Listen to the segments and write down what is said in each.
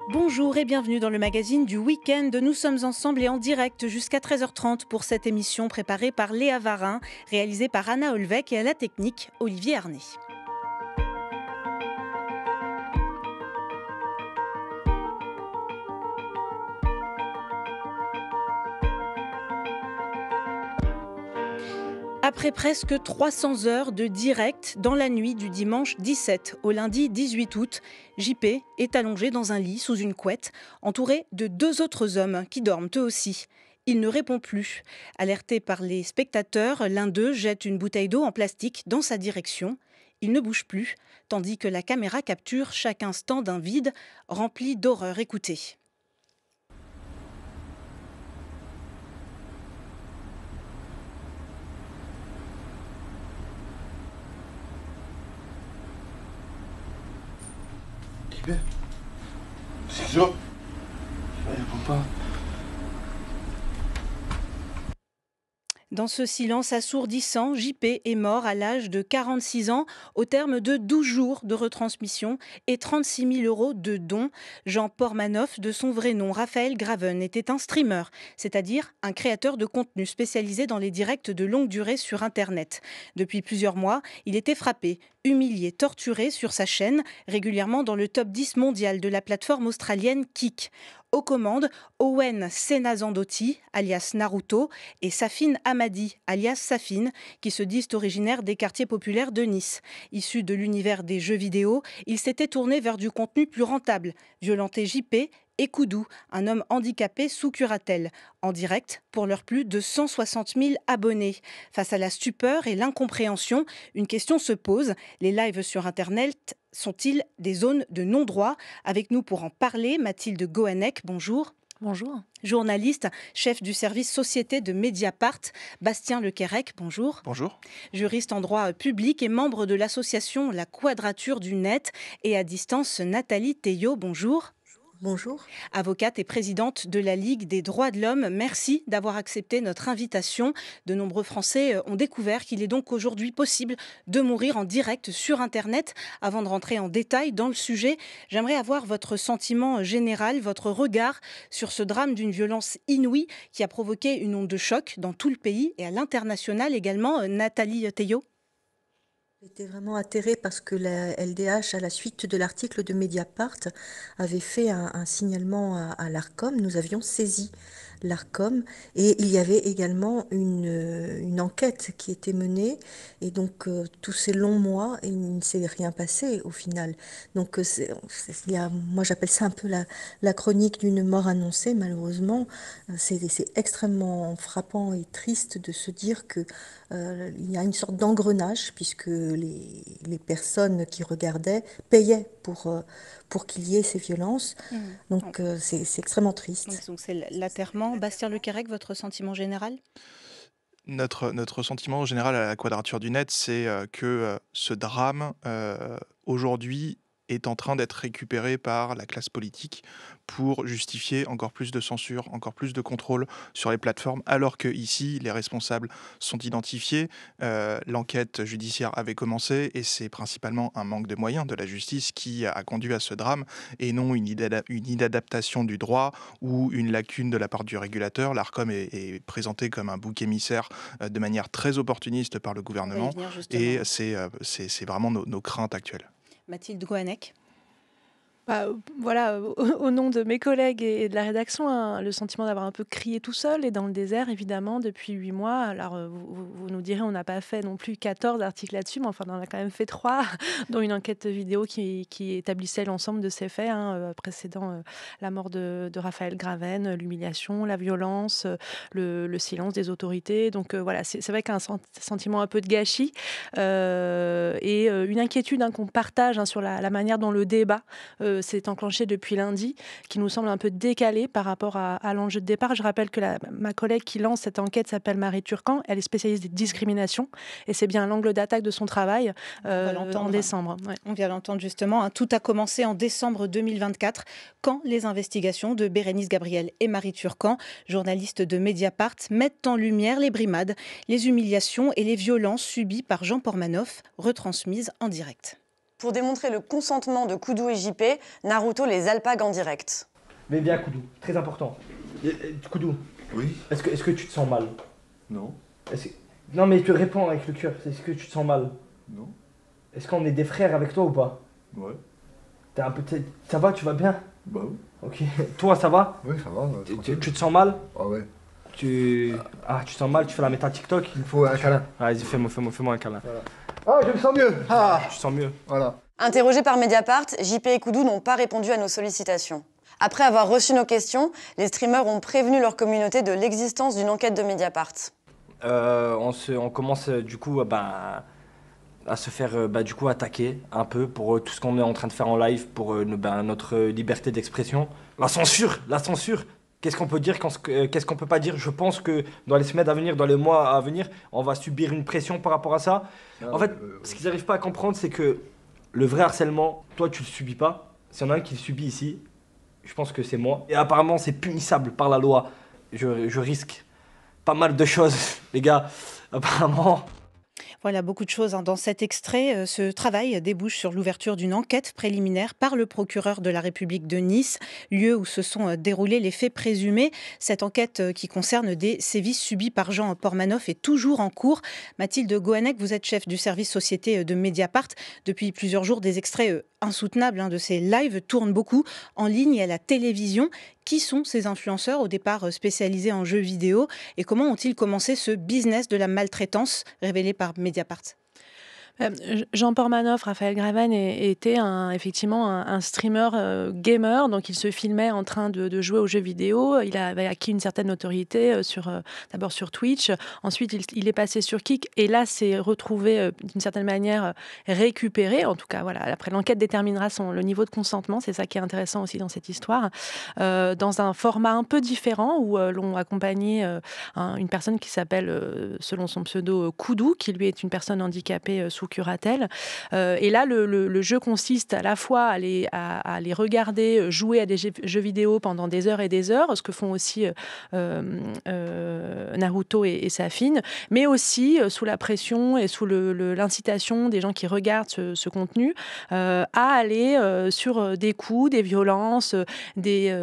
Bonjour et bienvenue dans le magazine du week-end. Nous sommes ensemble et en direct jusqu'à 13h30 pour cette émission préparée par Léa Varin, réalisée par Anna Olvec et à la technique, Olivier Arnay. Après presque 300 heures de direct dans la nuit du dimanche 17 au lundi 18 août, JP est allongé dans un lit sous une couette, entouré de deux autres hommes qui dorment eux aussi. Il ne répond plus. Alerté par les spectateurs, l'un d'eux jette une bouteille d'eau en plastique dans sa direction. Il ne bouge plus, tandis que la caméra capture chaque instant d'un vide rempli d'horreur. Écoutez. C'est sûr? Il répond pas. Dans ce silence assourdissant, JP est mort à l'âge de 46 ans au terme de 12 jours de retransmission et 36 000 € de dons. Jean Pormanoff, de son vrai nom Raphaël Graven, était un streamer, c'est-à-dire un créateur de contenu spécialisé dans les directs de longue durée sur Internet. Depuis plusieurs mois, il était frappé, humilié, torturé sur sa chaîne, régulièrement dans le top 10 mondial de la plateforme australienne Kick. Aux commandes, Owen Senazandoti, alias Naruto, et Safine Hamadi, alias Safine, qui se disent originaires des quartiers populaires de Nice. Issus de l'univers des jeux vidéo, ils s'étaient tournés vers du contenu plus rentable, violenté JP et Koudou, un homme handicapé sous curatelle, en direct pour leurs plus de 160 000 abonnés. Face à la stupeur et l'incompréhension, une question se pose. Les lives sur Internet sont-ils des zones de non-droit? Avec nous pour en parler, Mathilde Gohanec, bonjour. Bonjour. Journaliste, chef du service société de Mediapart, Bastien Lequerec, bonjour. Bonjour. Juriste en droit public et membre de l'association La Quadrature du Net, et à distance, Nathalie Théiot, bonjour. Bonjour. Avocate et présidente de la Ligue des droits de l'homme, merci d'avoir accepté notre invitation. De nombreux Français ont découvert qu'il est donc aujourd'hui possible de mourir en direct sur Internet. Avant de rentrer en détail dans le sujet, j'aimerais avoir votre sentiment général, votre regard sur ce drame d'une violence inouïe qui a provoqué une onde de choc dans tout le pays et à l'international également. Nathalie Théiot. J'étais vraiment atterrée parce que la LDH, à la suite de l'article de Mediapart, avait fait un signalement à l'Arcom. Nous avions saisi l'Arcom et il y avait également une enquête qui était menée. Et donc, tous ces longs mois, il ne s'est rien passé au final. Donc, moi, j'appelle ça un peu la chronique d'une mort annoncée, malheureusement. C'est extrêmement frappant et triste de se dire que il y a une sorte d'engrenage puisque les personnes qui regardaient payaient pour qu'il y ait ces violences. Donc c'est extrêmement triste. Donc c'est l'atterrement. Bastien Lequerec, votre sentiment général? Notre sentiment général à la Quadrature du Net, c'est que ce drame, aujourd'hui, est en train d'être récupéré par la classe politique pour justifier encore plus de censure, encore plus de contrôle sur les plateformes, alors que ici les responsables sont identifiés. L'enquête judiciaire avait commencé et c'est principalement un manque de moyens de la justice qui a conduit à ce drame et non une inadaptation du droit ou une lacune de la part du régulateur. L'Arcom est présenté comme un bouc émissaire de manière très opportuniste par le gouvernement et c'est vraiment nos craintes actuelles. Mathilde Gohanec. Voilà, au nom de mes collègues et de la rédaction, hein, le sentiment d'avoir un peu crié tout seul et dans le désert, évidemment, depuis 8 mois. Alors, vous nous direz, on n'a pas fait non plus 14 articles là-dessus, mais enfin, on en a quand même fait 3, dont une enquête vidéo qui établissait l'ensemble de ces faits, précédant la mort de Raphaël Graven, l'humiliation, la violence, le silence des autorités. Donc, voilà, c'est vrai qu'un sentiment un peu de gâchis et une inquiétude qu'on partage sur la manière dont le débat s'est enclenché depuis lundi, qui nous semble un peu décalé par rapport à l'enjeu de départ. Je rappelle que ma collègue qui lance cette enquête s'appelle Marie Turcan. Elle est spécialiste des discriminations et c'est bien l'angle d'attaque de son travail en décembre. Ouais. On vient d'entendre justement, tout a commencé en décembre 2024 quand les investigations de Bérénice Gabriel et Marie Turcan, journalistes de Mediapart, mettent en lumière les brimades, les humiliations et les violences subies par Jean Pormanoff, retransmises en direct. Pour démontrer le consentement de Koudou et JP, Naruto les alpague en direct. Mais bien Koudou, très important. Koudou, Oui. est-ce que tu te sens mal? Non. Non mais tu réponds avec le cœur, est-ce que tu te sens mal? Non. Est-ce qu'on est des frères avec toi ou pas? Ouais. Ça va, tu vas bien? Bah oui. Ok. Toi, ça va? Oui, ça va. Tu te sens mal? Ah ouais. Tu te sens mal, tu fais la méta TikTok? Il me faut un câlin. Vas-y, fais-moi un câlin. Voilà. Ah, je me sens mieux. Ah. Tu te sens mieux? Voilà. Interrogés par Mediapart, JP et Koudou n'ont pas répondu à nos sollicitations. Après avoir reçu nos questions, les streamers ont prévenu leur communauté de l'existence d'une enquête de Mediapart. On commence du coup à se faire du coup attaquer un peu pour tout ce qu'on est en train de faire en live pour notre liberté d'expression. La censure. Qu'est-ce qu'on peut dire, qu'est-ce qu'on peut pas dire? Je pense que dans les semaines à venir, dans les mois à venir, on va subir une pression par rapport à ça. En fait, ce qu'ils n'arrivent pas à comprendre, c'est que le vrai harcèlement, toi tu le subis pas. S'il y en a un qui le subit ici, je pense que c'est moi. Et apparemment, c'est punissable par la loi. Je risque pas mal de choses, les gars. Apparemment. Voilà, beaucoup de choses dans cet extrait. Ce travail débouche sur l'ouverture d'une enquête préliminaire par le procureur de la République de Nice, lieu où se sont déroulés les faits présumés. Cette enquête qui concerne des sévices subis par Jean Pormanoff est toujours en cours. Mathilde Goannec, vous êtes chef du service société de Mediapart. Depuis plusieurs jours, des extraits insoutenables de ces lives tournent beaucoup en ligne et à la télévision. Qui sont ces influenceurs au départ spécialisés en jeux vidéo et comment ont-ils commencé ce business de la maltraitance révélé par Mediapart? Jean Pormanoff, Raphaël Graven était effectivement un streamer gamer, donc il se filmait en train de jouer aux jeux vidéo. Il avait acquis une certaine notoriété d'abord sur Twitch, ensuite il est passé sur Kick et là s'est retrouvé d'une certaine manière récupéré. En tout cas, voilà, après l'enquête déterminera le niveau de consentement, c'est ça qui est intéressant aussi dans cette histoire, dans un format un peu différent où l'on accompagnait une personne qui s'appelle, selon son pseudo, Koudou, qui lui est une personne handicapée sous curatelle. Et là, le jeu consiste à la fois à les regarder jouer à des jeux vidéo pendant des heures et des heures, ce que font aussi Naruto et Safin, mais aussi sous la pression et sous l'incitation des gens qui regardent ce contenu à aller sur des coups, des violences, des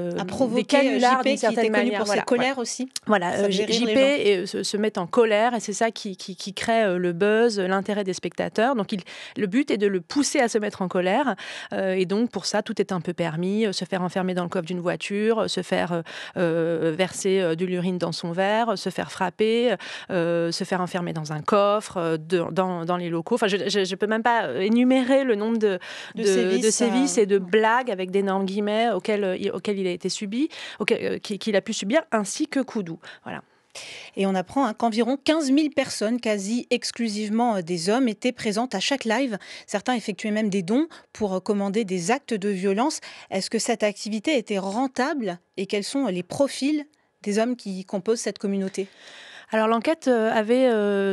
canulars d'une certaine manière. Pour ses colères aussi. Voilà, JP se met en colère et c'est ça qui crée le buzz, l'intérêt des spectateurs. Donc le but est de le pousser à se mettre en colère et donc pour ça tout est un peu permis, se faire enfermer dans le coffre d'une voiture, se faire verser de l'urine dans son verre, se faire frapper, se faire enfermer dans un coffre, dans les locaux. Enfin, je ne peux même pas énumérer le nombre de sévices et de blagues avec d'énormes guillemets auxquels il a été subi, qu'il a pu subir, ainsi que Koudou. Voilà. Et on apprend qu'environ 15 000 personnes, quasi exclusivement des hommes, étaient présentes à chaque live. Certains effectuaient même des dons pour commander des actes de violence. Est-ce que cette activité était rentable et quels sont les profils des hommes qui composent cette communauté ? Alors l'enquête avait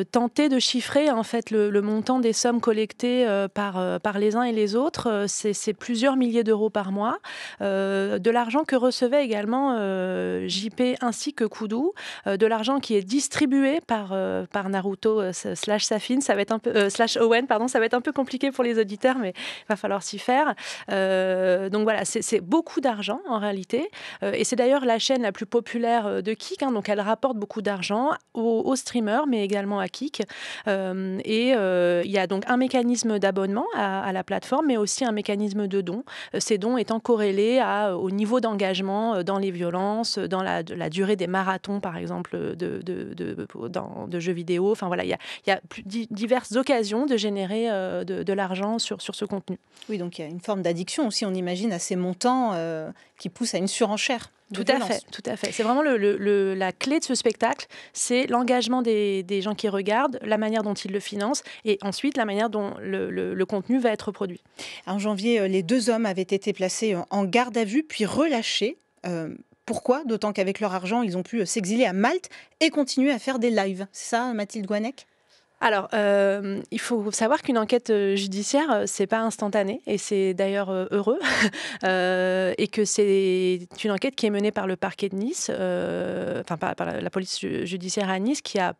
tenté de chiffrer en fait le montant des sommes collectées par les uns et les autres. C'est plusieurs milliers d'euros par mois. De l'argent que recevait également JP ainsi que Koudou. De l'argent qui est distribué par Naruto slash Safin. Ça va être un peu slash Owen, pardon. Ça va être un peu compliqué pour les auditeurs, mais il va falloir s'y faire. Donc voilà, c'est beaucoup d'argent en réalité. Et c'est d'ailleurs la chaîne la plus populaire de Kick. Donc elle rapporte beaucoup d'argent aux streamers, mais également à Kick. Il y a donc un mécanisme d'abonnement à la plateforme, mais aussi un mécanisme de dons. Ces dons étant corrélés au niveau d'engagement dans les violences, dans la durée des marathons, par exemple, de jeux vidéo. Enfin voilà, il y a diverses occasions de générer de l'argent sur ce contenu. Oui, donc il y a une forme d'addiction aussi, on imagine, à ces montants qui poussent à une surenchère. Tout à fait. C'est vraiment la clé de ce spectacle, c'est l'engagement des gens qui regardent, la manière dont ils le financent et ensuite la manière dont le contenu va être produit. En janvier, les 2 hommes avaient été placés en garde à vue puis relâchés. Pourquoi ? D'autant qu'avec leur argent, ils ont pu s'exiler à Malte et continuer à faire des lives. C'est ça, Mathilde Goannec ? Alors, il faut savoir qu'une enquête judiciaire, c'est pas instantané, et c'est d'ailleurs heureux, et que c'est une enquête qui est menée par le parquet de Nice, par la police judiciaire à Nice, qui a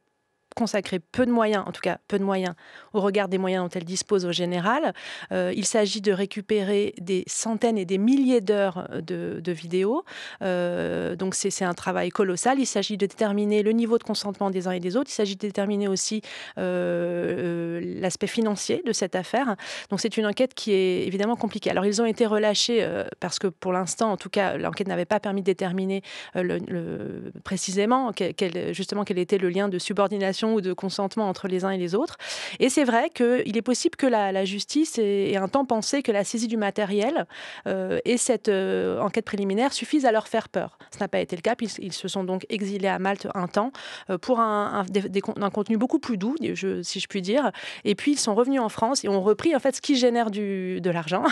consacré peu de moyens, en tout cas peu de moyens, au regard des moyens dont elle dispose au général. Il s'agit de récupérer des centaines et des milliers d'heures de vidéos. Donc c'est un travail colossal. Il s'agit de déterminer le niveau de consentement des uns et des autres. Il s'agit de déterminer aussi l'aspect financier de cette affaire. Donc c'est une enquête qui est évidemment compliquée. Alors ils ont été relâchés parce que pour l'instant, en tout cas, l'enquête n'avait pas permis de déterminer précisément justement quel était le lien de subordination ou de consentement entre les uns et les autres. Et c'est vrai qu'il est possible que la justice ait un temps pensé que la saisie du matériel et cette enquête préliminaire suffisent à leur faire peur. Ce n'a pas été le cas. Ils se sont donc exilés à Malte un temps pour un contenu beaucoup plus doux, si je puis dire. Et puis ils sont revenus en France et ont repris en fait ce qui génère de l'argent,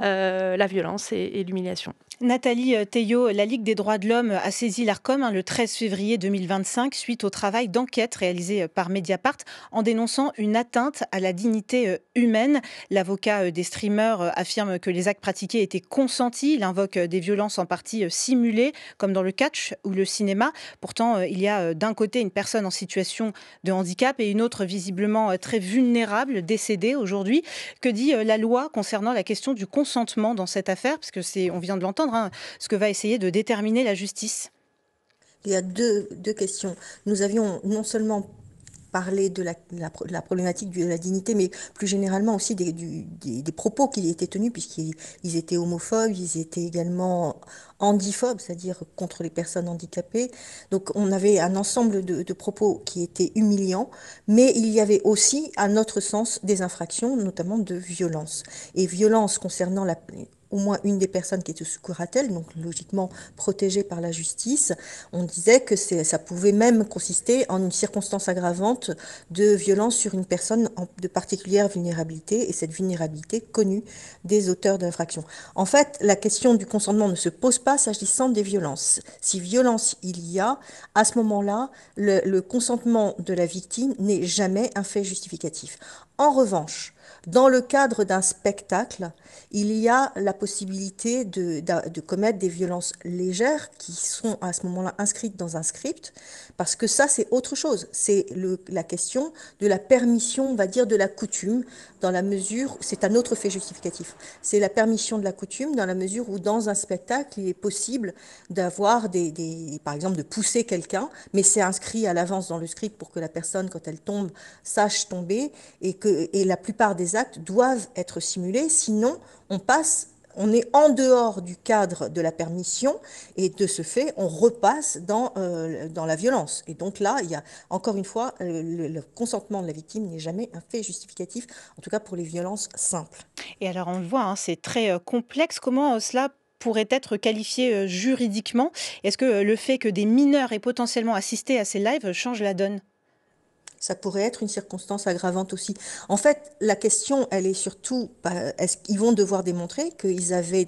la violence et l'humiliation. Nathalie Théiot, la Ligue des droits de l'homme a saisi l'Arcom le 13 février 2025 suite au travail d'enquête réalisé par Mediapart en dénonçant une atteinte à la dignité humaine. L'avocat des streamers affirme que les actes pratiqués étaient consentis. Il invoque des violences en partie simulées, comme dans le catch ou le cinéma. Pourtant, il y a d'un côté une personne en situation de handicap et une autre visiblement très vulnérable, décédée aujourd'hui. Que dit la loi concernant la question du consentement dans cette affaire ? Parce que on vient de l'entendre, ce que va essayer de déterminer la justice. Il y a deux questions. Nous avions non seulement parlé de la problématique de la dignité, mais plus généralement aussi des propos qui étaient tenus, puisqu'ils étaient homophobes, ils étaient également handiphobes, c'est-à-dire contre les personnes handicapées. Donc on avait un ensemble de propos qui étaient humiliants, mais il y avait aussi, à notre sens, des infractions, notamment de violence. Et violence concernant au moins une des personnes qui était sous curatelle, donc logiquement protégée par la justice. On disait que ça pouvait même consister en une circonstance aggravante de violence sur une personne de particulière vulnérabilité, et cette vulnérabilité connue des auteurs d'infractions. En fait, la question du consentement ne se pose pas s'agissant des violences. Si violence il y a, à ce moment-là, le consentement de la victime n'est jamais un fait justificatif. En revanche, dans le cadre d'un spectacle, il y a la possibilité de commettre des violences légères qui sont à ce moment-là inscrites dans un script, parce que ça, c'est autre chose. C'est la question de la permission, on va dire, de la coutume, dans la mesure, c'est un autre fait justificatif. C'est la permission de la coutume dans la mesure où, dans un spectacle, il est possible d'avoir par exemple, de pousser quelqu'un, mais c'est inscrit à l'avance dans le script pour que la personne, quand elle tombe, sache tomber, et la plupart des actes doivent être simulés, sinon on est en dehors du cadre de la permission, et de ce fait, on repasse dans la violence. Et donc là, il y a, encore une fois, le consentement de la victime n'est jamais un fait justificatif, en tout cas pour les violences simples. Et alors, on le voit, c'est très complexe. Comment cela pourrait être qualifié juridiquement ? Est-ce que le fait que des mineurs aient potentiellement assisté à ces lives change la donne ? Ça pourrait être une circonstance aggravante aussi. En fait, la question, elle est surtout, est-ce qu'ils vont devoir démontrer qu'ils avaient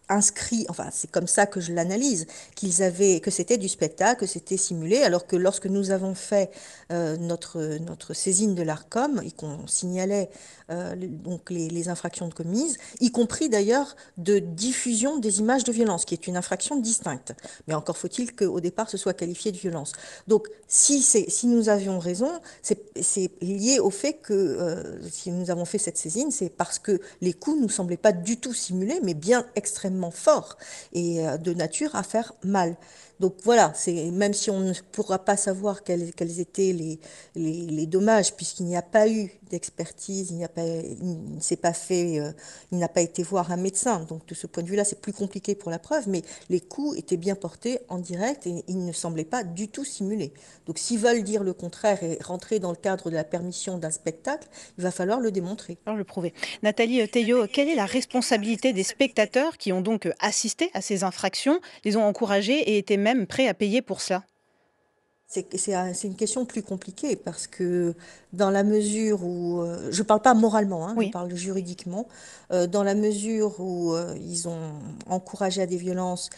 inscrit, enfin c'est comme ça que je l'analyse, que c'était du spectacle, que c'était simulé, alors que lorsque nous avons fait notre saisine de l'Arcom et qu'on signalait donc les infractions commises, y compris d'ailleurs de diffusion des images de violence, qui est une infraction distincte. Mais encore faut-il qu'au départ ce soit qualifié de violence. Donc si nous avions raison, c'est lié au fait que si nous avons fait cette saisine, c'est parce que les coups ne nous semblaient pas du tout simulés, mais bien extrêmement forts et de nature à faire mal. Donc voilà, même si on ne pourra pas savoir quels étaient les dommages, puisqu'il n'y a pas eu d'expertise, il n'a pas été voir un médecin. Donc de ce point de vue-là, c'est plus compliqué pour la preuve, mais les coups étaient bien portés en direct et ils ne semblaient pas du tout simulés. Donc s'ils veulent dire le contraire et rentrer dans le cadre de la permission d'un spectacle, il va falloir le démontrer. Alors le prouver. Nathalie Théiot, quelle est la responsabilité des spectateurs qui ont donc assisté à ces infractions, les ont encouragés et étaient même prêts à payer pour cela ? C'est une question plus compliquée parce que dans la mesure où, je ne parle pas moralement, oui. Je parle juridiquement, dans la mesure où ils ont encouragé à des violences,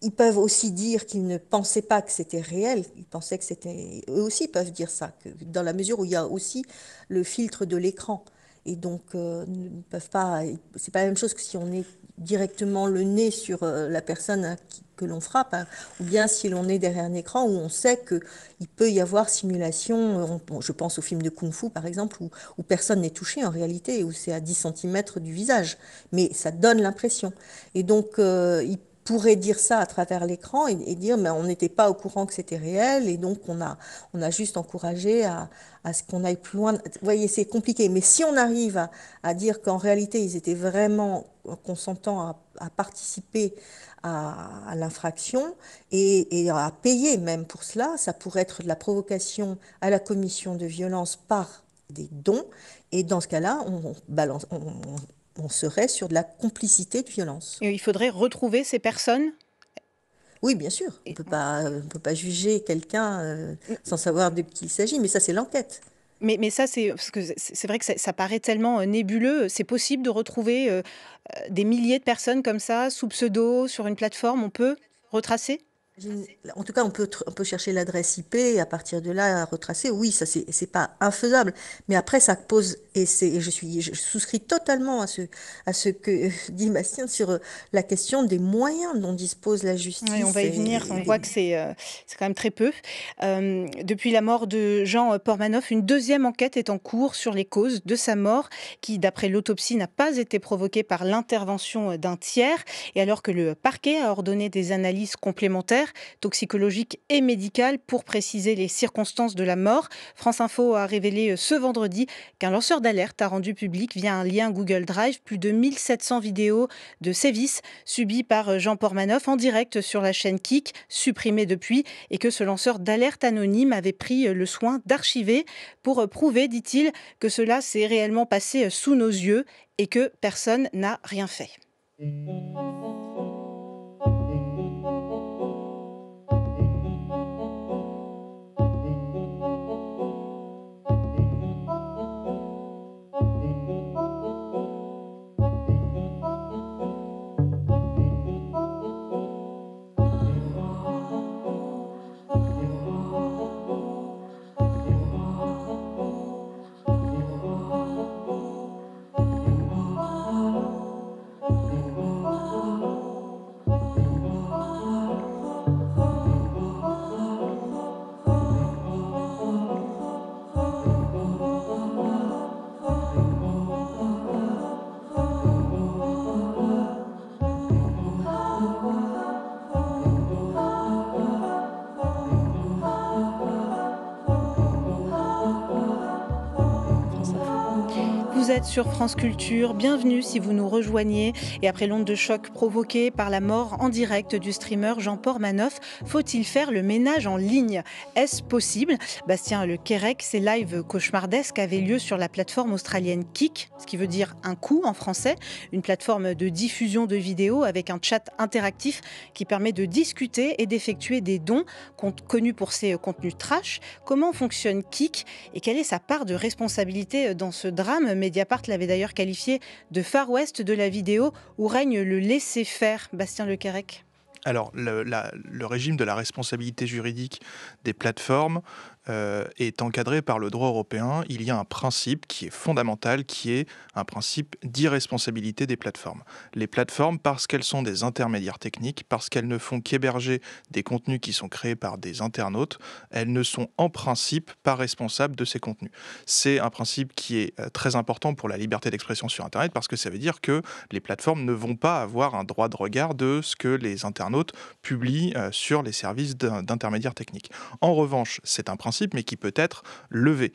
ils peuvent aussi dire qu'ils ne pensaient pas que c'était réel, ils pensaient que c'était... Eux aussi peuvent dire ça, dans la mesure où il y a aussi le filtre de l'écran. Et donc, ils ne peuvent pas... C'est pas la même chose que si on est directement le nez sur la personne que l'on frappe, hein, ou bien si l'on est derrière un écran où on sait qu'il peut y avoir simulation, je pense au film de Kung Fu par exemple, où personne n'est touché en réalité, où c'est à 10 centimètres du visage, mais ça donne l'impression. Et donc, il pourrait dire ça à travers l'écran et dire mais on n'était pas au courant que c'était réel et donc on a juste encouragé à ce qu'on aille plus loin. Vous voyez, c'est compliqué, mais si on arrive à dire qu'en réalité ils étaient vraiment consentants à participer à l'infraction et à payer même pour cela, ça pourrait être de la provocation à la commission de violence par des dons, et dans ce cas-là, on serait sur de la complicité de violence. Et il faudrait retrouver ces personnes. Oui, bien sûr. On peut pas juger quelqu'un sans savoir de qui il s'agit, mais ça, c'est l'enquête. Mais ça, parce que c'est vrai que ça paraît tellement nébuleux. C'est possible de retrouver des milliers de personnes comme ça, sous pseudo, sur une plateforme. On peut retracer? En tout cas, on peut chercher l'adresse IP et à partir de là retracer. Oui, ça c'est pas infaisable, mais après ça pose je souscris totalement à ce que dit Bastien sur la question des moyens dont dispose la justice. Oui, on va y venir. On voit que c'est quand même très peu. Depuis la mort de Jean Pormanoff, une deuxième enquête est en cours sur les causes de sa mort, qui, d'après l'autopsie, n'a pas été provoquée par l'intervention d'un tiers. Et alors que le parquet a ordonné des analyses complémentaires, toxicologiques et médicales, pour préciser les circonstances de la mort, France Info a révélé ce vendredi qu'un lanceur d'alerte a rendu public via un lien Google Drive plus de 1700 vidéos de sévices subis par Jean Pormanoff en direct sur la chaîne Kik, supprimée depuis, et que ce lanceur d'alerte anonyme avait pris le soin d'archiver pour prouver, dit-il, que cela s'est réellement passé sous nos yeux et que personne n'a rien fait. Vous êtes sur France Culture, bienvenue si vous nous rejoignez. Et après l'onde de choc provoquée par la mort en direct du streamer Jean Pormanoff, faut-il faire le ménage en ligne? Est-ce possible? Bastien Le Quérec, ces lives cauchemardesques avaient lieu sur la plateforme australienne Kik, ce qui veut dire un coup en français, une plateforme de diffusion de vidéos avec un chat interactif qui permet de discuter et d'effectuer des dons, connu pour ses contenus trash. Comment fonctionne Kik et quelle est sa part de responsabilité dans ce drame? Mediapart l'avait d'ailleurs qualifié de Far West de la vidéo où règne le laisser-faire. Bastien Le Quérec. Alors, le régime de la responsabilité juridique des plateformes est encadré par le droit européen. Il y a un principe qui est fondamental, qui est un principe d'irresponsabilité des plateformes. Les plateformes, parce qu'elles sont des intermédiaires techniques, parce qu'elles ne font qu'héberger des contenus qui sont créés par des internautes, elles ne sont en principe pas responsables de ces contenus. C'est un principe qui est très important pour la liberté d'expression sur Internet, parce que ça veut dire que les plateformes ne vont pas avoir un droit de regard de ce que les internautes publient sur les services d'intermédiaires techniques. En revanche, c'est un principe mais qui peut être levé.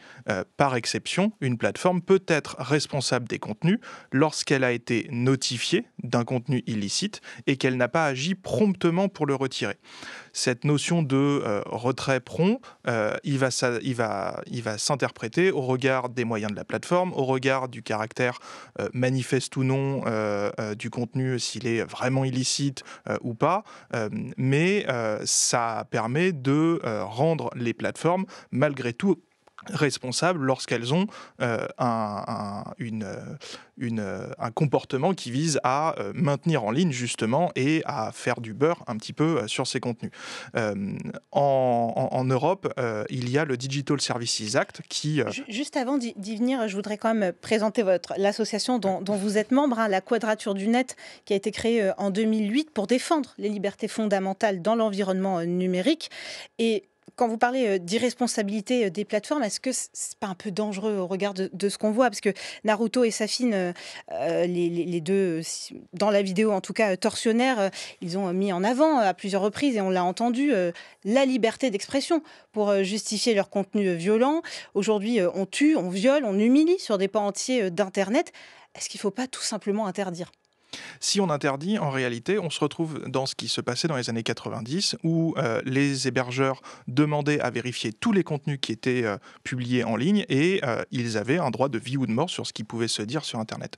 Par exception, une plateforme peut être responsable des contenus lorsqu'elle a été notifiée d'un contenu illicite et qu'elle n'a pas agi promptement pour le retirer. Cette notion de retrait prompt, il va s'interpréter au regard des moyens de la plateforme, au regard du caractère manifeste ou non du contenu, s'il est vraiment illicite ou pas, mais ça permet de rendre les plateformes malgré tout responsables lorsqu'elles ont un comportement qui vise à maintenir en ligne justement et à faire du beurre un petit peu sur ces contenus. En Europe, il y a le Digital Services Act qui... Juste avant d'y venir, je voudrais quand même présenter l'association dont vous êtes membre, la Quadrature du Net, qui a été créée en 2008 pour défendre les libertés fondamentales dans l'environnement numérique. Et quand vous parlez d'irresponsabilité des plateformes, est-ce que c'est pas un peu dangereux au regard de ce qu'on voit? Parce que Naruto et Safin, les deux, dans la vidéo en tout cas tortionnaires, ils ont mis en avant à plusieurs reprises, et on l'a entendu, la liberté d'expression pour justifier leur contenu violent. Aujourd'hui, on tue, on viole, on humilie sur des pans entiers d'Internet. Est-ce qu'il ne faut pas tout simplement interdire ? Si on interdit, en réalité, on se retrouve dans ce qui se passait dans les années 90, où les hébergeurs demandaient à vérifier tous les contenus qui étaient publiés en ligne, et ils avaient un droit de vie ou de mort sur ce qui pouvait se dire sur Internet.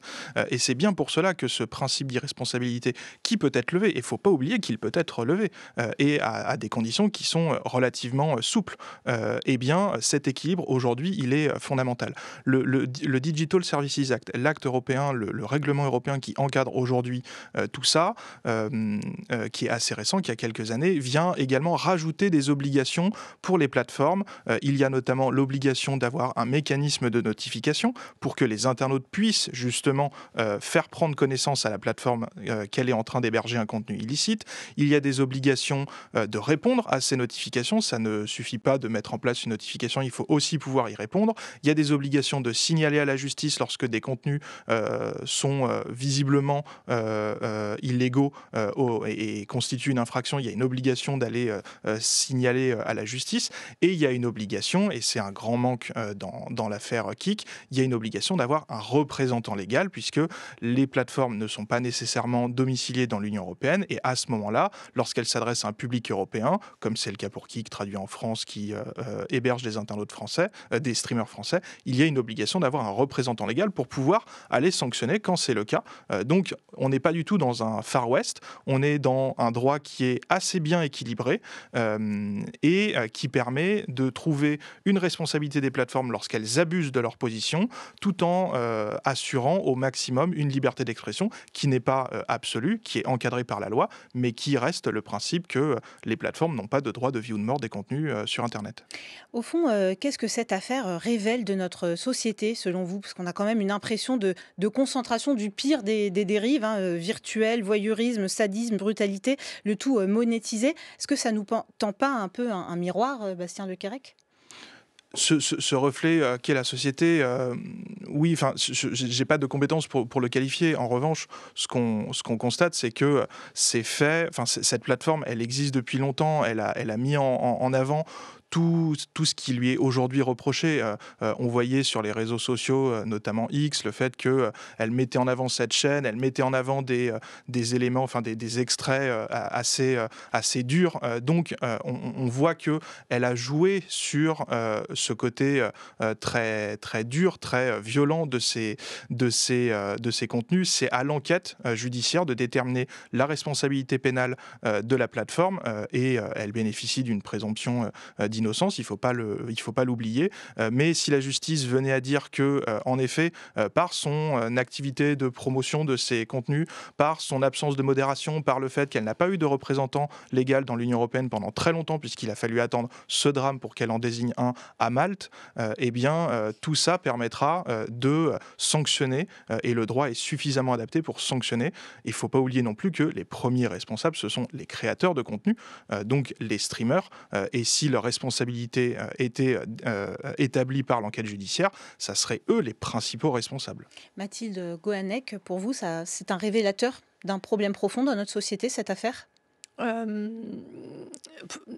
Et c'est bien pour cela que ce principe d'irresponsabilité, qui peut être levé, et il ne faut pas oublier qu'il peut être levé, et à des conditions qui sont relativement souples, eh bien, cet équilibre, aujourd'hui, il est fondamental. Le Digital Services Act, l'acte européen, le règlement européen qui encadre aujourd'hui tout ça, qui est assez récent, qui a quelques années, vient également rajouter des obligations pour les plateformes. Il y a notamment l'obligation d'avoir un mécanisme de notification pour que les internautes puissent justement faire prendre connaissance à la plateforme qu'elle est en train d'héberger un contenu illicite. Il y a des obligations de répondre à ces notifications. Ça ne suffit pas de mettre en place une notification, il faut aussi pouvoir y répondre. Il y a des obligations de signaler à la justice lorsque des contenus sont visiblement illégaux et constituent une infraction. Il y a une obligation d'aller signaler à la justice, et il y a une obligation, et c'est un grand manque dans l'affaire Kik, il y a une obligation d'avoir un représentant légal, puisque les plateformes ne sont pas nécessairement domiciliées dans l'Union européenne, et à ce moment-là, lorsqu'elles s'adressent à un public européen, comme c'est le cas pour Kik, traduit en France, qui héberge des internautes français, des streamers français, il y a une obligation d'avoir un représentant légal pour pouvoir aller sanctionner quand c'est le cas. Donc, on n'est pas du tout dans un Far West, on est dans un droit qui est assez bien équilibré et qui permet de trouver une responsabilité des plateformes lorsqu'elles abusent de leur position, tout en assurant au maximum une liberté d'expression qui n'est pas absolue, qui est encadrée par la loi, mais qui reste le principe que les plateformes n'ont pas de droit de vie ou de mort des contenus sur Internet. Au fond, qu'est-ce que cette affaire révèle de notre société, selon vous? Parce qu'on a quand même une impression de concentration du pire des dérives, virtuelles, voyeurisme, sadisme, brutalité, le tout monétisé. Est-ce que ça nous tend pas un peu un miroir, Bastien Le Quérec? Ce reflet qu'est la société, oui, enfin, j'ai pas de compétences pour le qualifier. En revanche, ce qu'on constate, c'est que c'est fait. Enfin, cette plateforme, elle existe depuis longtemps. Elle a mis en avant tout ce qui lui est aujourd'hui reproché. On voyait sur les réseaux sociaux, notamment X, le fait qu'elle mettait en avant cette chaîne, elle mettait en avant des éléments, enfin des extraits assez durs. Donc, on voit qu'elle a joué sur ce côté très, très dur, très violent de ces contenus. C'est à l'enquête judiciaire de déterminer la responsabilité pénale de la plateforme, et elle bénéficie d'une présomption d'innocence, il ne faut pas l'oublier. Mais si la justice venait à dire que, en effet, par son activité de promotion de ces contenus, par son absence de modération, par le fait qu'elle n'a pas eu de représentant légal dans l'Union européenne pendant très longtemps, puisqu'il a fallu attendre ce drame pour qu'elle en désigne un à Malte, eh bien, tout ça permettra de sanctionner, et le droit est suffisamment adapté pour sanctionner. Il ne faut pas oublier non plus que les premiers responsables, ce sont les créateurs de contenu, donc les streamers, et si leur responsabilité était établie par l'enquête judiciaire, ça serait eux les principaux responsables. Mathilde Gohanec, pour vous, c'est un révélateur d'un problème profond dans notre société, cette affaire ?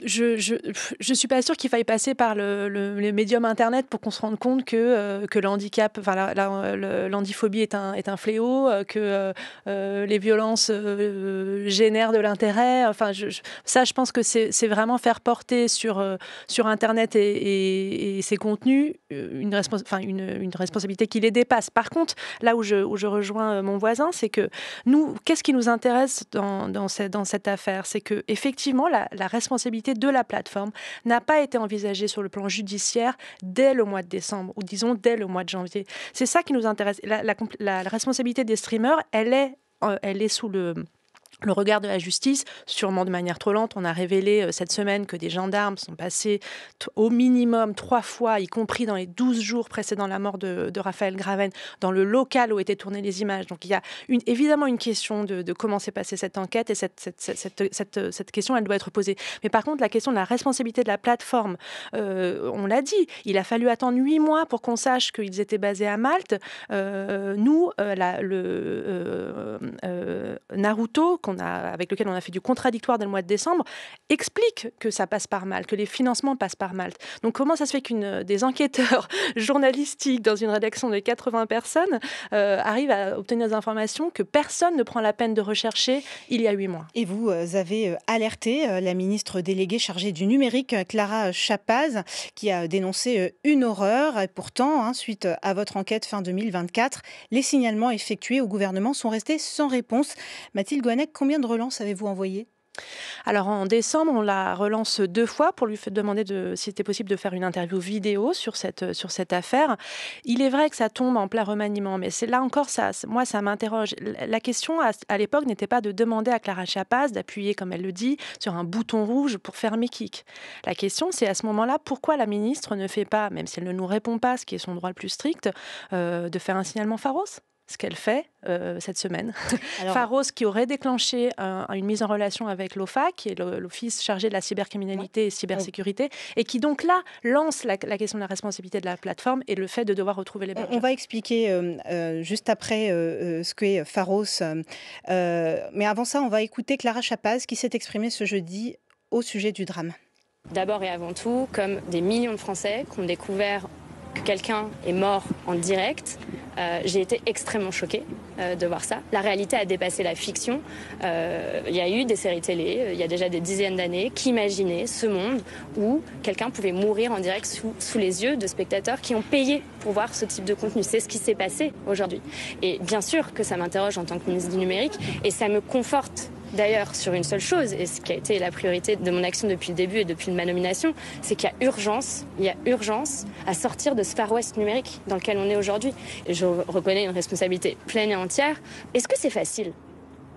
Je suis pas sûre qu'il faille passer par le médium Internet pour qu'on se rende compte que le handicap, enfin l'handiphobie est un fléau, que les violences génèrent de l'intérêt. Enfin, je pense que c'est vraiment faire porter sur Internet et ses contenus une responsabilité qui les dépasse. Par contre, là où je rejoins mon voisin, c'est que nous, qu'est-ce qui nous intéresse dans cette affaire? C'est que effectivement la responsabilité de la plateforme n'a pas été envisagée sur le plan judiciaire dès le mois de décembre, ou disons dès le mois de janvier. C'est ça qui nous intéresse. La responsabilité des streamers, elle est sous le regard de la justice, sûrement de manière trop lente. On a révélé cette semaine que des gendarmes sont passés au minimum 3 fois, y compris dans les 12 jours précédant la mort de Raphaël Graven, dans le local où étaient tournées les images. Donc il y a évidemment une question de comment s'est passée cette enquête, et cette question, elle doit être posée. Mais par contre, la question de la responsabilité de la plateforme, on l'a dit, il a fallu attendre 8 mois pour qu'on sache qu'ils étaient basés à Malte. Naruto, avec lequel on a fait du contradictoire dès le mois de décembre, explique que ça passe par Malte, que les financements passent par Malte. Donc comment ça se fait des enquêteurs journalistiques dans une rédaction de 80 personnes arrivent à obtenir des informations que personne ne prend la peine de rechercher il y a 8 mois? Et vous avez alerté la ministre déléguée chargée du numérique, Clara Chapaz, qui a dénoncé une horreur. Et pourtant, suite à votre enquête fin 2024, les signalements effectués au gouvernement sont restés sans réponse. Mathilde Goannec, combien de relances avez-vous envoyées ? Alors en décembre, on la relance 2 fois pour lui demander si c'était possible de faire une interview vidéo sur cette affaire. Il est vrai que ça tombe en plein remaniement, mais c'est là encore, ça m'interroge. La question à l'époque n'était pas de demander à Clara Chapaz d'appuyer, comme elle le dit, sur un bouton rouge pour fermer Kik. La question, c'est à ce moment-là, pourquoi la ministre ne fait pas, même si elle ne nous répond pas, ce qui est son droit le plus strict, de faire un signalement Pharos ? Ce qu'elle fait cette semaine. Pharos qui aurait déclenché une mise en relation avec l'OFAC, qui est l'Office chargé de la cybercriminalité et cybersécurité, et qui donc là lance la question de la responsabilité de la plateforme et le fait de devoir retrouver les bergers. On va expliquer juste après ce qu'est Pharos. Mais avant ça, on va écouter Clara Chapaz qui s'est exprimée ce jeudi au sujet du drame. D'abord et avant tout, comme des millions de Français qui ont découvert que quelqu'un est mort en direct, j'ai été extrêmement choquée de voir ça. La réalité a dépassé la fiction. Il y a eu des séries télé, il y a déjà des dizaines d'années, qui imaginaient ce monde où quelqu'un pouvait mourir en direct sous les yeux de spectateurs qui ont payé pour voir ce type de contenu. C'est ce qui s'est passé aujourd'hui. Et bien sûr que ça m'interroge en tant que ministre du numérique, et ça me conforte d'ailleurs sur une seule chose, et ce qui a été la priorité de mon action depuis le début et depuis ma nomination, c'est qu'il y a urgence à sortir de ce Far West numérique dans lequel on est aujourd'hui. Et je reconnais une responsabilité pleine et entière. Est-ce que c'est facile ?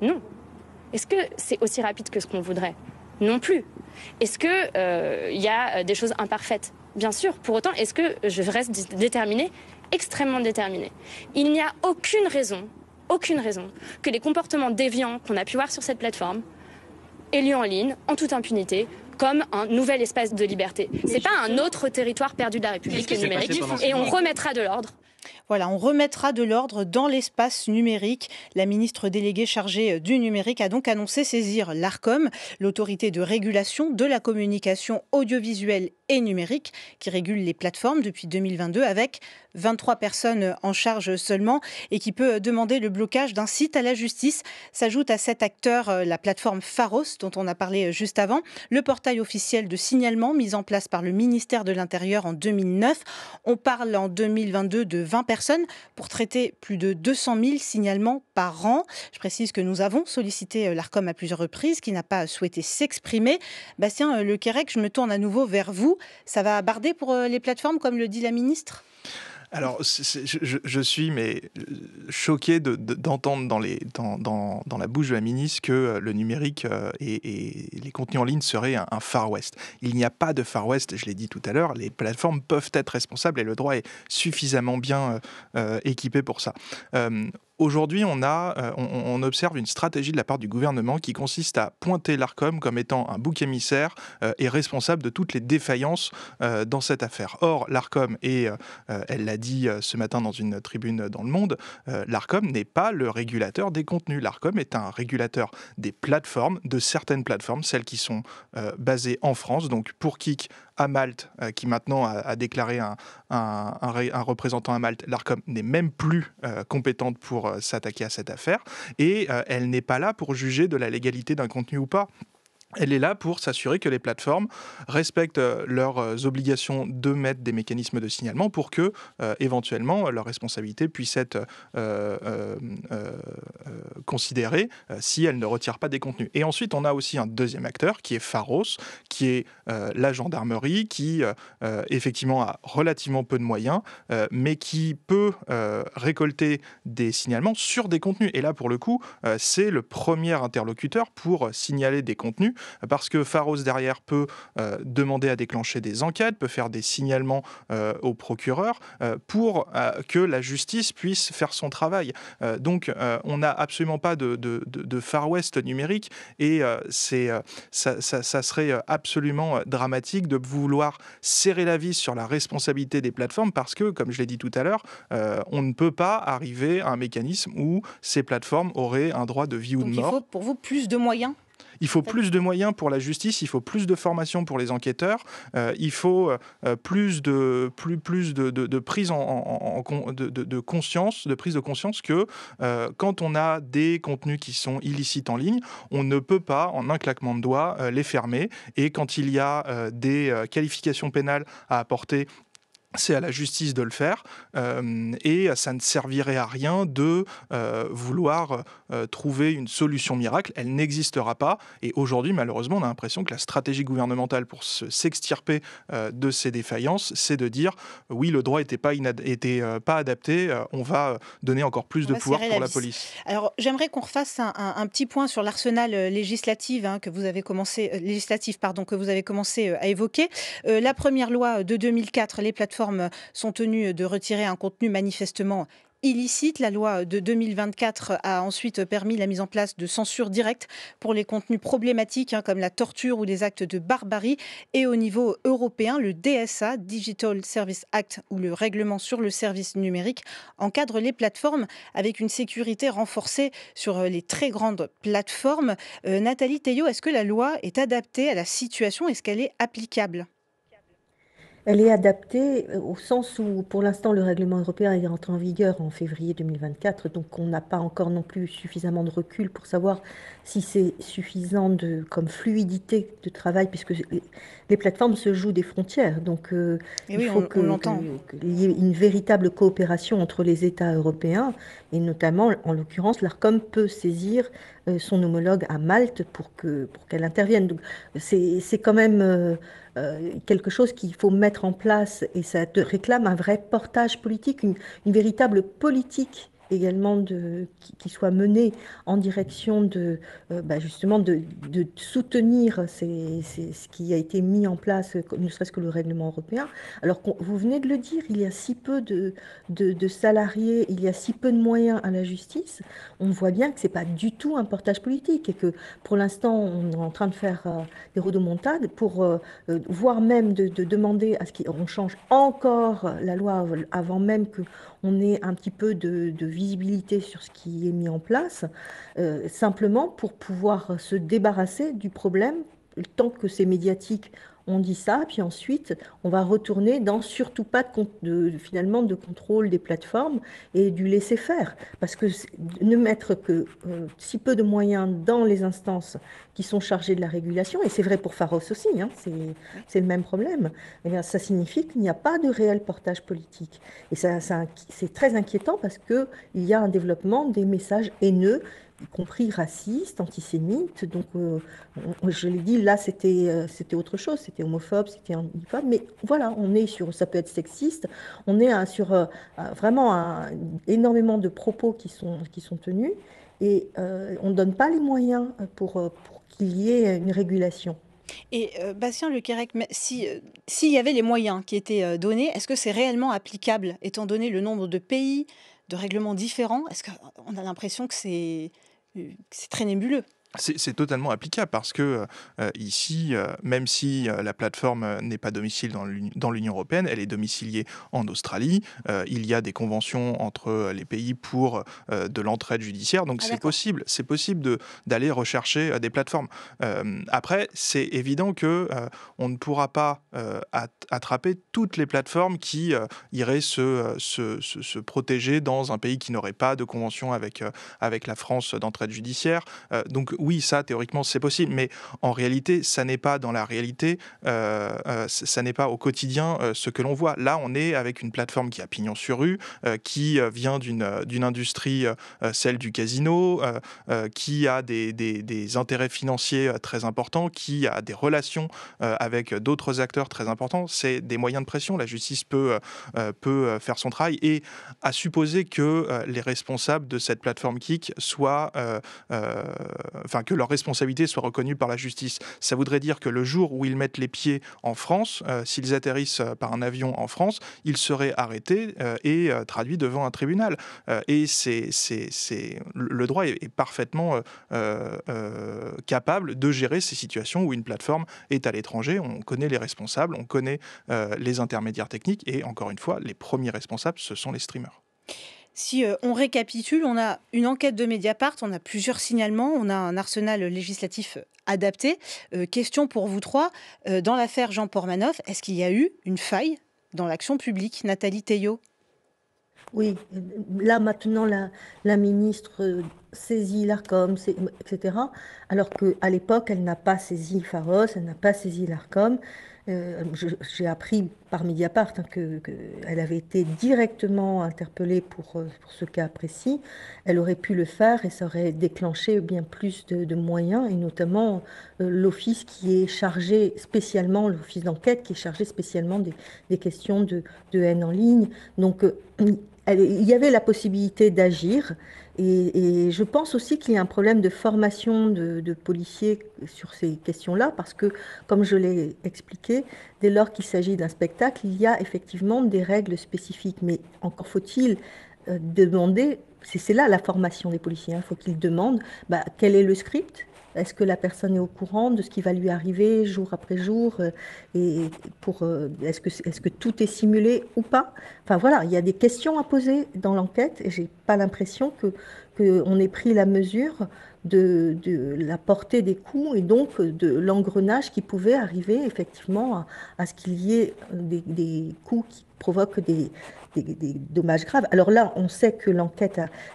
Non. Est-ce que c'est aussi rapide que ce qu'on voudrait ? Non plus. Est-ce que y a des choses imparfaites ? Bien sûr. Pour autant, est-ce que je reste déterminée ? Extrêmement déterminée. Il n'y a aucune raison que les comportements déviants qu'on a pu voir sur cette plateforme aient lieu en ligne, en toute impunité, comme un nouvel espace de liberté. C'est pas un autre territoire perdu de la République numérique, et on remettra de l'ordre. Voilà, on remettra de l'ordre dans l'espace numérique. La ministre déléguée chargée du numérique a donc annoncé saisir l'Arcom, l'autorité de régulation de la communication audiovisuelle et numérique, qui régule les plateformes depuis 2022 avec 23 personnes en charge seulement et qui peut demander le blocage d'un site à la justice. S'ajoute à cet acteur la plateforme Pharos dont on a parlé juste avant, le portail officiel de signalement mis en place par le ministère de l'Intérieur en 2009. On parle en 2022 de 20 personnes pour traiter plus de 200 000 signalements par an. Je précise que nous avons sollicité l'Arcom à plusieurs reprises, qui n'a pas souhaité s'exprimer. Bastien Lequerec, je me tourne à nouveau vers vous. Ça va barder pour les plateformes, comme le dit la ministre ? Alors, je suis choqué d'entendre dans la bouche de la ministre que le numérique et les contenus en ligne seraient un Far West. Il n'y a pas de Far West, je l'ai dit tout à l'heure, les plateformes peuvent être responsables et le droit est suffisamment bien équipé pour ça. Aujourd'hui, on observe une stratégie de la part du gouvernement qui consiste à pointer l'Arcom comme étant un bouc émissaire et responsable de toutes les défaillances dans cette affaire. Or, l'Arcom, elle l'a dit ce matin dans une tribune dans Le Monde, l'Arcom n'est pas le régulateur des contenus. L'Arcom est un régulateur des plateformes, de certaines plateformes, celles qui sont basées en France. Donc pour Kik, à Malte, qui maintenant a déclaré un représentant à Malte, l'Arcom n'est même plus compétente pour s'attaquer à cette affaire et elle n'est pas là pour juger de la légalité d'un contenu ou pas. Elle est là pour s'assurer que les plateformes respectent leurs obligations de mettre des mécanismes de signalement pour que, éventuellement, leurs responsabilités puissent être considérées si elles ne retirent pas des contenus. Et ensuite, on a aussi un deuxième acteur qui est Pharos, qui est la gendarmerie, qui effectivement a relativement peu de moyens, mais qui peut récolter des signalements sur des contenus. Et là, pour le coup, c'est le premier interlocuteur pour signaler des contenus, parce que Pharos derrière peut demander à déclencher des enquêtes, peut faire des signalements au procureur pour que la justice puisse faire son travail. Donc on n'a absolument pas de Far West numérique, et ça serait absolument dramatique de vouloir serrer la vis sur la responsabilité des plateformes, parce que, comme je l'ai dit tout à l'heure, on ne peut pas arriver à un mécanisme où ces plateformes auraient un droit de vie ou de mort. Il faut pour vous plus de moyens ? Il faut plus de moyens pour la justice, il faut plus de formation pour les enquêteurs, il faut plus de prise de conscience, de prise de conscience que quand on a des contenus qui sont illicites en ligne, on ne peut pas, en un claquement de doigts, les fermer. Et quand il y a des qualifications pénales à apporter, c'est à la justice de le faire, et ça ne servirait à rien de vouloir trouver une solution miracle. Elle n'existera pas, et aujourd'hui, malheureusement, on a l'impression que la stratégie gouvernementale pour s'extirper de ces défaillances, c'est de dire oui, le droit n'était pas adapté, on va donner encore plus de pouvoir pour la police. Alors, j'aimerais qu'on refasse un petit point sur l'arsenal législatif que vous avez commencé à évoquer. La première loi de 2004, les plateformes sont tenues de retirer un contenu manifestement illicite. La loi de 2024 a ensuite permis la mise en place de censure directe pour les contenus problématiques comme la torture ou des actes de barbarie. Et au niveau européen, le DSA, Digital Service Act, ou le règlement sur le service numérique, encadre les plateformes avec une sécurité renforcée sur les très grandes plateformes. Nathalie Théiot, est-ce que la loi est adaptée à la situation ? Est-ce qu'elle est applicable ? Elle est adaptée au sens où, pour l'instant, le règlement européen est entré en vigueur en février 2024, donc on n'a pas encore non plus suffisamment de recul pour savoir si c'est suffisant comme fluidité de travail, puisque les plateformes se jouent des frontières. Donc il faut qu'il y ait une véritable coopération entre les États européens, et notamment, en l'occurrence, l'Arcom peut saisir son homologue à Malte pour qu'elle intervienne. Donc c'est quand même quelque chose qu'il faut mettre en place, et ça réclame un vrai portage politique, une véritable politique également qui soit menée en direction justement de soutenir ce qui a été mis en place, ne serait-ce que le règlement européen. Alors vous venez de le dire, il y a si peu de salariés, il y a si peu de moyens à la justice. On voit bien que ce n'est pas du tout un portage politique, et que pour l'instant on est en train de faire des rodomontades pour voire même de demander à ce qu'on change encore la loi avant même qu'on ait un petit peu de visibilité sur ce qui est mis en place, simplement pour pouvoir se débarrasser du problème, tant que c'est médiatique. On dit ça, puis ensuite, on va retourner dans surtout pas finalement de contrôle des plateformes et du laisser-faire. Parce que ne mettre que si peu de moyens dans les instances qui sont chargées de la régulation, et c'est vrai pour Pharos aussi, c'est le même problème, eh bien, ça signifie qu'il n'y a pas de réel portage politique. Et c'est très inquiétant, parce qu'il y a un développement des messages haineux, y compris racistes, antisémites. Donc, je l'ai dit, là, c'était autre chose, c'était homophobe, c'était antiphobe, mais voilà, ça peut être sexiste, on est sur vraiment énormément de propos qui sont tenus, et on ne donne pas les moyens pour qu'il y ait une régulation. Et Bastien Lequérec, s'il y avait les moyens qui étaient donnés, est-ce que c'est réellement applicable, étant donné le nombre de pays, de règlements différents? Est-ce qu'on a l'impression que c'est très nébuleux? C'est totalement applicable, parce que ici, même si la plateforme n'est pas domiciliée dans l'Union européenne, elle est domiciliée en Australie. Il y a des conventions entre les pays pour de l'entraide judiciaire, donc c'est possible d'aller rechercher des plateformes. Après, c'est évident que on ne pourra pas attraper toutes les plateformes qui iraient se protéger dans un pays qui n'aurait pas de convention avec la France d'entraide judiciaire. Donc oui, ça, théoriquement, c'est possible, mais en réalité, ça n'est pas dans la réalité, ça n'est pas au quotidien ce que l'on voit. Là, on est avec une plateforme qui a pignon sur rue, qui vient d'une industrie, celle du casino, qui a des intérêts financiers très importants, qui a des relations avec d'autres acteurs très importants. C'est des moyens de pression. La justice peut faire son travail, et à supposer que les responsables de cette plateforme Kik soient, que leur responsabilité soit reconnue par la justice. Ça voudrait dire que le jour où ils mettent les pieds en France, s'ils atterrissent par un avion en France, ils seraient arrêtés et traduits devant un tribunal. Et le droit est parfaitement capable de gérer ces situations où une plateforme est à l'étranger. On connaît les responsables, on connaît les intermédiaires techniques, et encore une fois, les premiers responsables, ce sont les streamers. Si on récapitule, on a une enquête de Mediapart, on a plusieurs signalements, on a un arsenal législatif adapté. Question pour vous trois, dans l'affaire Jean Pormanoff, est-ce qu'il y a eu une faille dans l'action publique? Nathalie Théiot. Oui, là maintenant la ministre saisit l'Arcom, etc. Alors qu'à l'époque, elle n'a pas saisi Pharos, elle n'a pas saisi l'Arcom. J'ai appris par Mediapart qu'elle avait été directement interpellée pour ce cas précis. Elle aurait pu le faire et ça aurait déclenché bien plus de moyens, et notamment l'office qui est chargé spécialement, l'office d'enquête qui est chargé spécialement des questions de haine en ligne. Donc il y avait la possibilité d'agir, et je pense aussi qu'il y a un problème de formation de policiers sur ces questions-là, parce que, comme je l'ai expliqué, dès lors qu'il s'agit d'un spectacle, il y a effectivement des règles spécifiques, mais encore faut-il demander, c'est là la formation des policiers, il faut qu'ils demandent quel est le script. Est-ce que la personne est au courant de ce qui va lui arriver jour après jour, et est-ce que tout est simulé ou pas? Enfin voilà, il y a des questions à poser dans l'enquête, et j'ai pas l'impression qu'on ait pris la mesure de la portée des coups, et donc de l'engrenage qui pouvait arriver effectivement à ce qu'il y ait des coups qui provoquent des dommages graves. Alors là, on sait que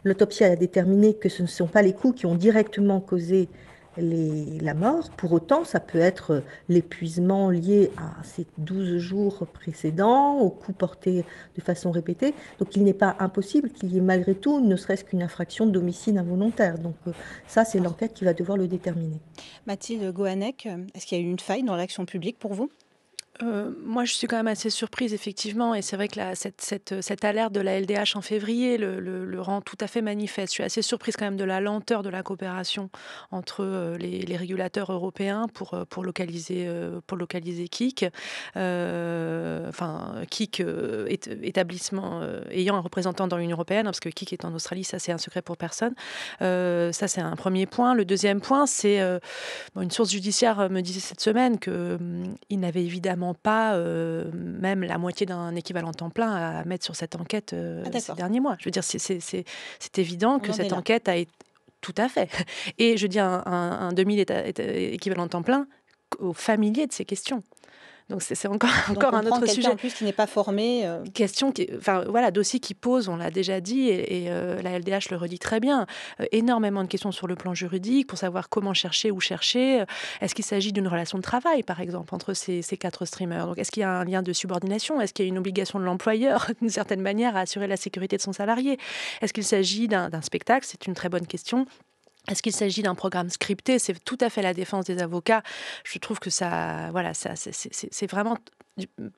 l'autopsie a déterminé que ce ne sont pas les coups qui ont directement causé la mort. Pour autant, ça peut être l'épuisement lié à ces 12 jours précédents, aux coups portés de façon répétée. Donc il n'est pas impossible qu'il y ait malgré tout ne serait-ce qu'une infraction d'homicide involontaire. Donc ça, c'est l'enquête qui va devoir le déterminer. Mathilde Gohanec, est-ce qu'il y a eu une faille dans l'action publique pour vous? Moi, je suis quand même assez surprise, effectivement, et c'est vrai que cette alerte de la LDH en février le rend tout à fait manifeste. Je suis assez surprise quand même de la lenteur de la coopération entre les régulateurs européens pour localiser Kik. Kik, établissement ayant un représentant dans l'Union européenne, parce que Kik est en Australie, ça c'est un secret pour personne. Ça c'est un premier point. Le deuxième point, c'est une source judiciaire me disait cette semaine qu'il n'avait évidemment pas même la moitié d'un équivalent temps plein à mettre sur cette enquête ces derniers mois. Je veux dire, c'est évident que cette enquête a été... Tout à fait. Et je dis un demi-équivalent temps plein aux familiers de ces questions. Donc c'est encore un autre sujet. En plus qui n'est pas formé. Question dossier qui pose, on l'a déjà dit, et la LDH le redit très bien, énormément de questions sur le plan juridique pour savoir comment chercher, où chercher. Est-ce qu'il s'agit d'une relation de travail, par exemple, entre ces 4 streamers? Donc est-ce qu'il y a un lien de subordination? Est-ce qu'il y a une obligation de l'employeur, d'une certaine manière, à assurer la sécurité de son salarié? Est-ce qu'il s'agit d'un spectacle? C'est une très bonne question. Est-ce qu'il s'agit d'un programme scripté? C'est tout à fait la défense des avocats. Je trouve que c'est vraiment,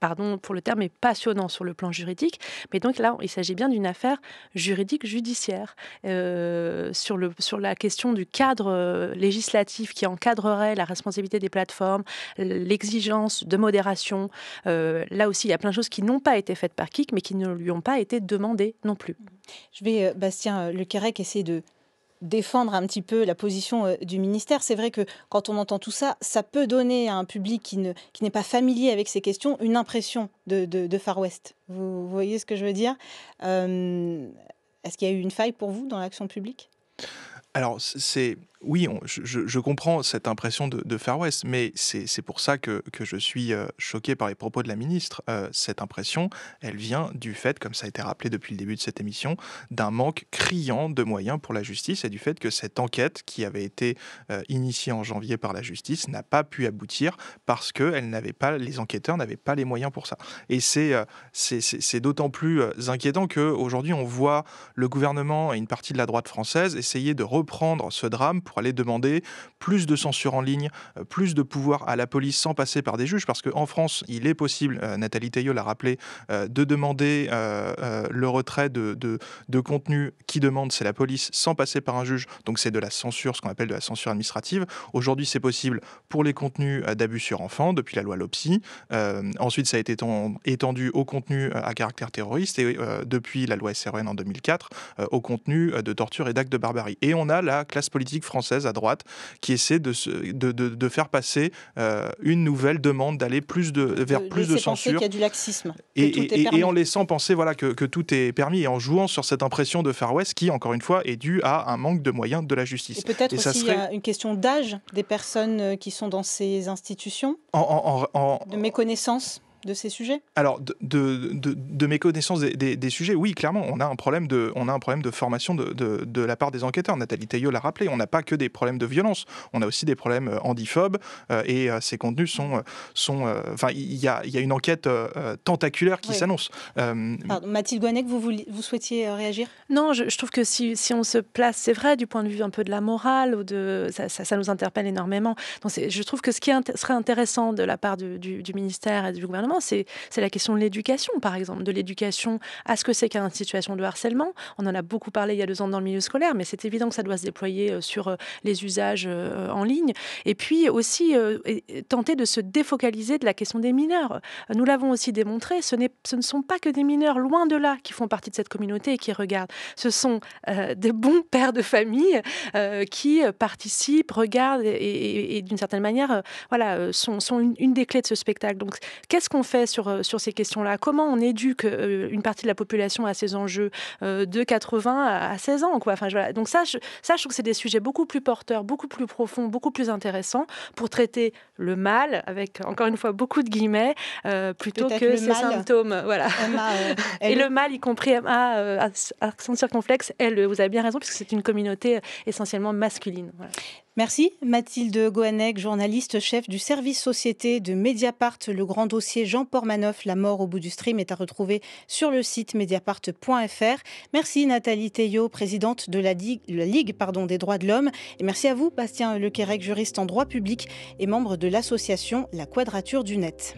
pardon pour le terme, mais passionnant sur le plan juridique. Mais donc là, il s'agit bien d'une affaire juridique judiciaire sur la question du cadre législatif qui encadrerait la responsabilité des plateformes, l'exigence de modération. Là aussi, il y a plein de choses qui n'ont pas été faites par Kik, mais qui ne lui ont pas été demandées non plus. Je vais, Bastien Lequerec, essayer de défendre un petit peu la position du ministère. C'est vrai que quand on entend tout ça, ça peut donner à un public qui n'est pas familier avec ces questions une impression de Far West. Vous voyez ce que je veux dire? Est-ce qu'il y a eu une faille pour vous dans l'action publique? Alors, c'est Oui, je comprends cette impression de Far West, mais c'est pour ça que je suis choqué par les propos de la ministre. Cette impression, elle vient du fait, comme ça a été rappelé depuis le début de cette émission, d'un manque criant de moyens pour la justice et du fait que cette enquête qui avait été initiée en janvier par la justice n'a pas pu aboutir parce que les enquêteurs n'avaient pas les moyens pour ça. Et c'est d'autant plus inquiétant qu'aujourd'hui, on voit le gouvernement et une partie de la droite française essayer de reprendre ce drame pour aller demander plus de censure en ligne, plus de pouvoir à la police sans passer par des juges, parce qu'en France, il est possible, Nathalie Théiot l'a rappelé, de demander le retrait de contenu qui demande, c'est la police, sans passer par un juge, donc c'est de la censure, ce qu'on appelle de la censure administrative. Aujourd'hui, c'est possible pour les contenus d'abus sur enfants, depuis la loi LOPSI. Ensuite, ça a été étendu au contenu à caractère terroriste, et depuis la loi SRN en 2004, au contenu de torture et d'actes de barbarie. Et on a la classe politique française à droite qui essaie de faire passer une nouvelle demande d'aller vers plus de censure. Qu'il y a du laxisme. Et en laissant penser que tout est permis et en jouant sur cette impression de Far West qui, encore une fois, est due à un manque de moyens de la justice. Et peut-être aussi il y a une question d'âge des personnes qui sont dans ces institutions, de méconnaissance de ces sujets. Alors, de méconnaissance des sujets, oui, clairement, on a un problème de formation de la part des enquêteurs. Nathalie Théiot l'a rappelé, on n'a pas que des problèmes de violence, on a aussi des problèmes handiphobes, et ces contenus sont il y a une enquête tentaculaire qui s'annonce. Mathilde Goannec, vous souhaitiez réagir ? Non, je trouve que si on se place, c'est vrai, du point de vue un peu de la morale, ça nous interpelle énormément. Donc je trouve que ce qui serait intéressant de la part du ministère et du gouvernement, c'est la question de l'éducation, par exemple, de l'éducation à ce que c'est qu'une situation de harcèlement. On en a beaucoup parlé il y a 2 ans dans le milieu scolaire, mais c'est évident que ça doit se déployer sur les usages en ligne. Et puis aussi tenter de se défocaliser de la question des mineurs. Nous l'avons aussi démontré, ce ne sont pas que des mineurs, loin de là, qui font partie de cette communauté et qui regardent. Ce sont des bons pères de famille qui participent, regardent et d'une certaine manière sont une des clés de ce spectacle. Donc, qu'est-ce qu'on fait sur ces questions-là ? Comment on éduque une partie de la population à ces enjeux de 80 à 16 ans, quoi. Donc ça, je trouve que c'est des sujets beaucoup plus porteurs, beaucoup plus profonds, beaucoup plus intéressants pour traiter le mal, avec, encore une fois, beaucoup de guillemets, plutôt peut-être que ces symptômes. Voilà. Et le mal, y compris accent circonflexe, vous avez bien raison, puisque c'est une communauté essentiellement masculine. Voilà. Merci Mathilde Goannec, journaliste chef du service société de Mediapart. Le grand dossier Jean Pormanoff, la mort au bout du stream, est à retrouver sur le site mediapart.fr. Merci Nathalie Théiot, présidente de la Ligue des droits de l'homme. Et merci à vous Bastien Lequérec, juriste en droit public et membre de l'association La Quadrature du Net.